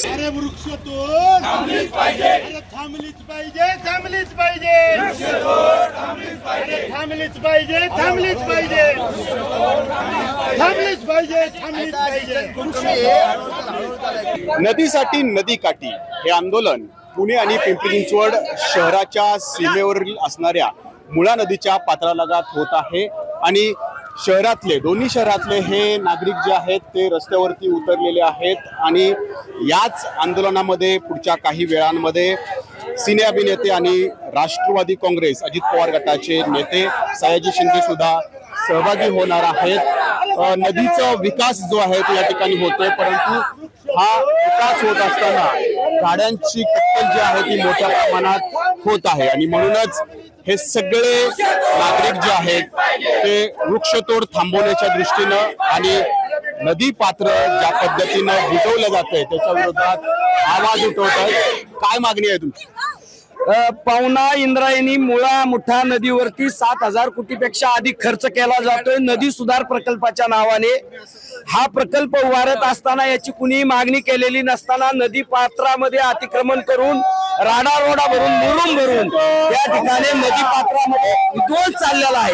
अरे वृक्षतोड थांबलीच पाहिजे, थांबलीच पाहिजे, थांबलीच पाहिजे, थांबलीच पाहिजे, थांबलीच पाहिजे, थांबलीच पाहिजे, थांबलीच पाहिजे। नदीसाठी नदी काठी हे आंदोलन पुणे आणि पिंपरी चिंचवड शहराच्या सीमेवरील असणाऱ्या मुळा नदीच्या पात्रालगत होत आहे आणि शहरातले दोन्ही शहरातले हे नागरिक जे आहेत ते रस्त्यावरती उतरलेले आहेत आणि याच आंदोलनामध्ये पुढच्या काही वेळांमध्ये सिने अभिनेते आणि राष्ट्रवादी काँग्रेस अजित पवार गटाचे नेते सयाजी शिंदे सुद्धा सहभागी होणार आहेत। नदीचा विकास जो आहे तो या ठिकाणी होतोय, परंतु हा विकास होत असताना गाड्यांची कत्तल जी आहे ती मोठ्या प्रमाणात होत आहे आणि म्हणूनच हे सगळे नागरिक जे आहेत ते वृक्षतोड थांबवण्याच्या दृष्टीनं आणि नदी पात्र ज्या पद्धतीनं बुजवलं जातंय त्याच्या विरोधात आवाज उठवत आहेत। काय मागणी आहे तुमची? पावना इंद्रायणी मुळा मुठा नदीवरती 7,000 कोटीपेक्षा अधिक खर्च केला जातोय नदी सुधार प्रकल्पाच्या नावाने। हा प्रकल्प उभारत असताना याची कुणी मागणी केलेली नसताना नदी पात्रामध्ये अतिक्रमण करून राडा रोडा भरून मुरुम भरून या ठिकाणी नदी पात्रामध्ये विध्वंस चाललेला आहे,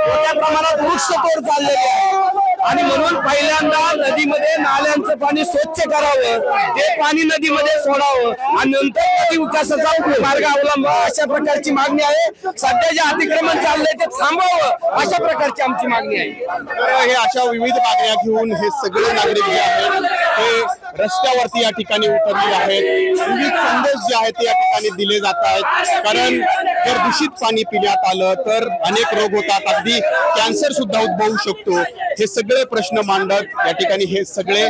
मोठ्या प्रमाणात वृक्षतोड चाललेली आहे आणि म्हणून पहिल्यांदा नदीमध्ये नाल्यांचं पाणी स्वच्छ करावं, ते पाणी नदीमध्ये सोडावं आणि नंतर नदी विकासाचा मार्ग अवलंबावा अशा प्रकारची मागणी आहे। सध्या जे अतिक्रमण चाललंय ते थांबवावं अशा प्रकारची आमची मागणी आहे। हे अशा विविध मागण्या घेऊन हे सगळे नागरिक जे आहेत ते रस्त्यावरती या ठिकाणी उतरले आहेत। विविध संदेश जे आहेत ते या ठिकाणी दिले जात आहेत, कारण जर दूषित पाणी पिण्यात आलं तर अनेक रोग होतात, अगदी कॅन्सर सुद्धा उद्भवू शकतो। हे सगळे प्रश्न मांडत या ठिकाणी हे सगळे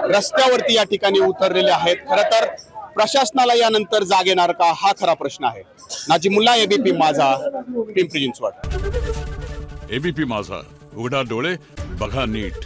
रस्त्यावरती या ठिकाणी उतरलेले आहेत। खरं तर प्रशासनाला यानंतर जाग येणार का हा खरा प्रश्न आहे। नाजिमुल्ला, एबीपी माझा, पिंपरी चिंचवड। एबीपी माझा, उघडा डोळे बघा नीट।